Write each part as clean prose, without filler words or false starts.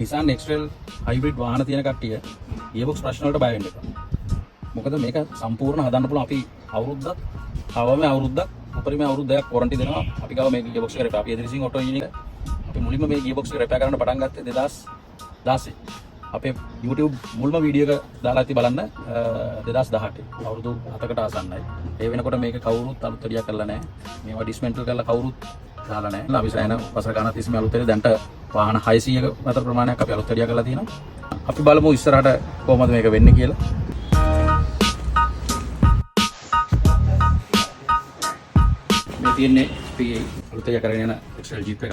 Nissan X-Trail hybrid වාහන තියෙන කට්ටිය gearbox ප්‍රශ්න වලට බය වෙන්න එපා. මොකද මේක සම්පූර්ණ හදන්න පුළුවන් අපි අවුරුද්දක් උපරිම අවුරුද්දක් වොරන්ටි දෙනවා. අපි ගාව මේ gearbox එක අපි එදිරිසිං ඔටෝ එන්ජින් එක අපි මුලින්ම මේ gearbox එක රිපෙයාර් කරන්න පටන් ගත්තේ 2016. අපේ YouTube මුල්ම වීඩියෝ එක දාලා ඇති බලන්න 2018 අවුරුදු 7කට ආසන්නයි. ඒ වෙනකොට මේක කවුරුත් අලුත් වැඩියක් කරලා නැහැ. මේවා ඩිස්මැන්ටල් කරලා කවුරුත් දාලා නැහැ. අපි සෑහෙන වසර ගණන් තිස්සේ අලුත් වැඩි දැන්ට වාහන 600ක අතර ප්‍රමාණයක් අපි අලුත් වැඩියක් කරලා තියෙනවා. අපි බලමු ඉස්සරහට කොහොමද මේක වෙන්නේ කියලා. මේ තියෙන්නේ අපි අලුත් වැඩියක් කරගෙන යන X-Trail Jeep එක.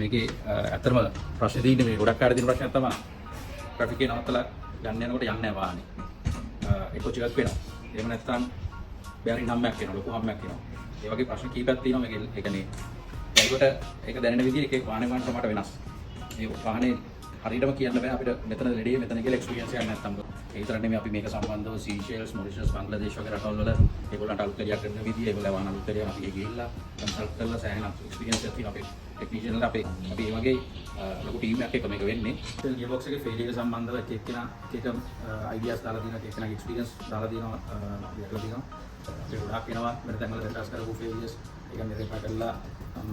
මේකේ ඇත්තටම ප්‍රශ්නේ තියෙන්නේ මේ ගොඩක් අය දින ප්‍රශ්නයක් තමයි ට්‍රැෆික් එක නවත්තලා යන්න යනකොට යන්නේ නැහැ වාහනේ. එක්ක චිකක් වෙනවා. එහෙම නැත්නම් බැරි නම්මයක් වෙනවා, ලොකු හම්මයක් වෙනවා. ඒ වගේ ප්‍රශ්න කීපයක් තියෙනවා මේක. ඒ කියන්නේ ඒකට ඒක දැනෙන විදිහ එක වාහනේ වන්ට මට වෙනස්. මේ වාහනේ හරියටම කියන්න බෑ අපිට මෙතන ලෙඩේ මෙතන කියලා එක්ස්පීරියන්ස් එකක් නැත්තම්. ඒ විතර නෙමෙයි අපි මේක සම්බන්ධව සීෂෙල්ස්, මොරිෂස්, බංග්ලාදේශ වගේ රටවල් වල ඒගොල්ලන්ට අලුත් දෙයක් කරන විදිහ, ඒගොල්ලෝ වාහන අලුත් දෙයක් අපි ගිහිල්ලා කන්සල්ට් කරලා සෑහෙන එක්ස්පීරියන්ස් එකක් තියෙනවා අපේ ටෙක්නීෂියන්ලා අපි ඒ වගේ ලොකු ටීම් එකක් එක්ක මේක වෙන්නේ. ගියර්බොක්ස් එකේ ෆේලියර් සම්බන්ධව එක්කෙනා එක අයිඩියාස් දාලා තියෙනවා, එක්කෙනාගේ එක්ස්පීරියන්ස් දාලා තියෙනවා, අපි අහලා තියෙනවා. ඒ ගොඩාක් වෙනවා මෙතන තැන්වල ටෙස්ට් කරපු ෆේලියර්ස් ඒක නිරේපා කරලා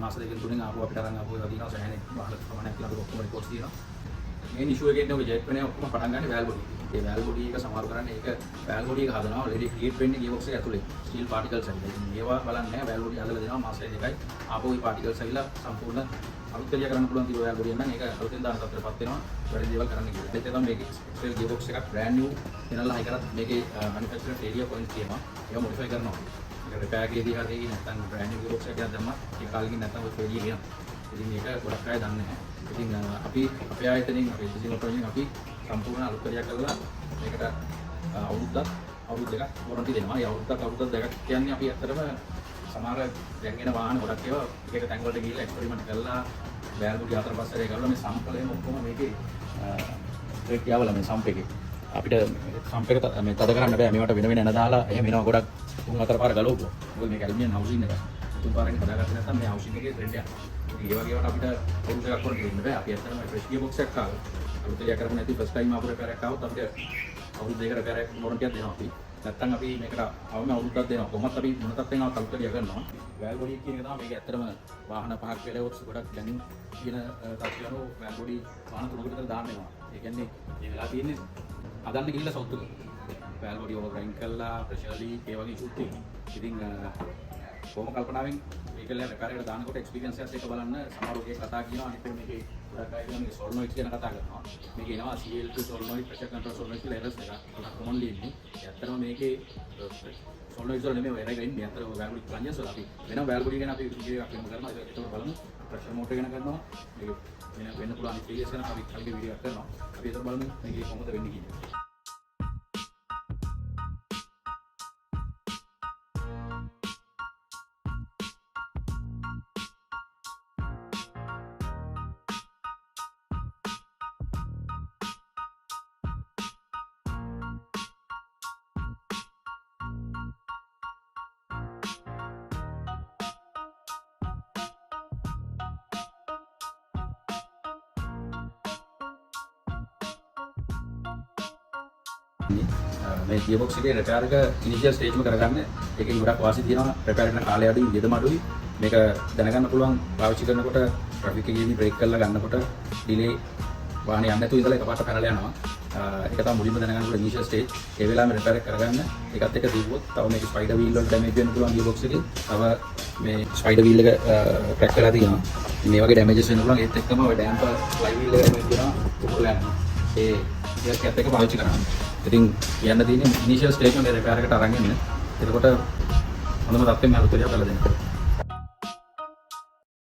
මාස දෙකකින් තුනෙන් ආපහු අපිට අරන් ආපහු ඒවා දිනවා සෑහෙන වාහන ප්‍රමාණයක් ලා ඔක්කොම රිපෝට්ස් තියෙනවා. මේ ඉෂුව එකේ ඉන්නේ ඔය ජෙට් වෙනේ ඔක්කොම පටන් ගන්න වැල් බොඩි. ඒ වැල් බොඩි එක සමාරු කරන්නේ ඒක වැල් බොඩි එක හදනවා ඔලෙඩි ක්‍රියේට් වෙන්නේ ගියර්බොක්ස් එක ඇතුලේ ස්ටීල් පාටිකල්ස් එකයි. මේවා බලන්නේ නැහැ වැල් බොඩි හදලා දෙනවා මාස දෙකයි ආපහු මේ පාටිකල්ස් ඇවිල්ලා සම්පූර්ණ අලුත් කලිය කරන්න පුළුවන් කිව්ව වැල් බොඩි එක නම් ඒක අලුතෙන් දාන තත්ත්වයටපත් වෙනවා. වැඩි දේවල් කරන්න කියලා. ඒක තමයි මේකේ X-Trail ගියර්බොක්ස් එකක් brand new වෙනලා හයි කරත් මේකේ manufacturer failure points තියෙනවා. ඒවා modify කරනවා. ඒක රිපෙයාර් එකේදී හරි නැත්නම් brand new ගියර්බොක්ස් එකක් දැම්මා ඒ කාලෙකින් නැත්නම් ඔය failure වෙනවා. ඉතින් මේක ගොඩක් අය දන්නේ නැහැ. ඉතින් අපි අපේ ආයතනයෙන් අපේ ඉතිසිංහ ප්‍රොජෙක්ට් අපි සම්පූර්ණ අලුත් කරියක් කරලා මේකට අවුරුදු දෙකක් වොරන්ටි දෙනවා. ඒ අවුරුද්දක් දෙකක් කියන්නේ අපි ඇත්තටම සමහර දැන් එන වාහන ගොඩක් ඒවා එක තැන් වලට ගිහිල්ලා එක්ස්පෙරිමන්ට් කරලා බෑල් බුඩි අතර පස්සේ කරලා මේ සම්පලයෙන් ඔක්කොම මේකේ බ්‍රේක් යවලා මේ සම්ප් එකේ අපිට සම්ප් එක මේ තද කරන්න බෑ. මේවට වෙන වෙන එන දාලා එහෙම එනවා ගොඩක් තුන් හතර පාර ගලවපුවා. මොකද මේක ඇලුමිනියම් හවුසින් එක. තුන් පාරකින් හදාගත්තේ නැත්නම් මේ හවුසින් එකේ ට්‍රෙන්ඩ් එකක්. ඒ වගේ ඒවාට අපිට අවුරුදු දෙකක් වරන් දෙන්න බෑ. අපි ඇත්තටම ෆ්‍රෙෂ් ගියර්බොක්ස් එකක් ආවා. අලුත් දෙයක් කරගෙන නැති ෆස්ට් ටයිම් ආපු රිපෙයාර් එකක් ආවොත් අපිට අවුරුදු දෙකකට රිපෙයාර් එකක් වොරන්ටියක් දෙනවා අපි. නැත්තම් අපි මේකට අවම අවුරුද්දක් දෙනවා. කොහොමත් අපි මොන තත්ත්වෙන් ආවත් අලුත් දෙයක් කරනවා. වැල් බොඩි කියන එක තමයි මේක ඇත්තටම වාහන පහක් වලවොත් ගොඩක් දැන් කියන තත්ත්වයන්ව වැල් බොඩි වාහන තුනකට විතර දාන්න වෙනවා. ඒ කියන්නේ මේ වෙලා තියෙන්නේ හදන්න ගිහිල්ලා සෞතුක. වැල් බොඩි ඕවර් ග්‍රයින්ඩ් කරලා ප්‍රෙෂර් ලීක් ඒ වගේ ඉෂුත් තියෙනවා. ඉතින් කොහොම කල්පනාවෙන් මේකල රිපෙයාර් එකට දානකොට එක්ස්පීරියන්ස් එකත් එක බලන්න සමහර ඔය කතා කියනවා අනිත් මේකේ ගොඩක් අය කියනවා මේක සොල්නොයිඩ් කියන කතා කරනවා. මේක එනවා CL2 සොල්නොයිඩ් ප්‍රෙෂර් කන්ට්‍රෝල් සොල්නොයිඩ් කියලා එරර්ස් එකක් කොමන්ලි ඉන්නේ. ඇත්තටම මේකේ සොල්නොයිඩ් වල නෙමෙයි එරර් එක ඉන්නේ. ඇත්තටම වැල් බොඩි ප්ලන්ජර්ස් වල අපි වෙන වැල් බොඩි ගැන අපි වීඩියෝ එකක් කරනවා. ඒක බලමු. ප්‍රෙෂර් මෝටර් ගැන කරනවා. මේක වෙන පුළුවන් අනිත් ෆීචර්ස් ගැන අපි කලින් වීඩියෝ එකක් කරනවා. අපි ඒක බලමු මේකේ කොහොමද වෙන්නේ කියලා. මේ ගියර්බොක්ස් එකේ රිපෙයාර් එක ඉනිෂියල් ස්ටේජ් එක කරගන්න ඒකේ ගොඩක් වාසි තියෙනවා. රිපෙයාර් කරන කාලය අඩුයි, යෙදම අඩුයි. මේක දැනගන්න පුළුවන් පාවිච්චි කරනකොට ට්‍රැෆික් එකේදී බ්‍රේක් කරලා ගන්නකොට ඩිලේ වාහනේ යන්නේ නැතුව ඉඳලා එකපාරට පැනලා යනවා. ඒක තමයි මුලින්ම දැනගන්න පුළුවන් ඉනිෂියල් ස්ටේජ්. ඒ වෙලාවෙම රිපෙයාර් කරගන්න ඒකත් එක්ක දීවොත් තව මේක ස්පයිඩර් වීල් වල ඩැමේජ් වෙන්න පුළුවන් ගියර්බොක්ස් එකේ. තව මේ ස්පයිඩර් වීල් එක ක්‍රැක් වෙලා තියෙනවා. මේ වගේ ඩැමේජස් වෙන්න පුළුවන්. ඒත් එක්කම ඔය ඩැම්පර් ෆ්ලයි වීල් එක ඩැමේජ් වෙනවා. උඩලා යනවා. ඒකත් එක්ක පාවිච්චි කරන්න. ඉතින් කියන්න තියෙන්නේ ඉනිෂියල් ස්ටේජ් එකේ රිපෙයාර් එකට අරන් එන්න. එතකොට හොඳම තත්ත්වෙම අලුත් දෙයක් කරලා දෙන්න.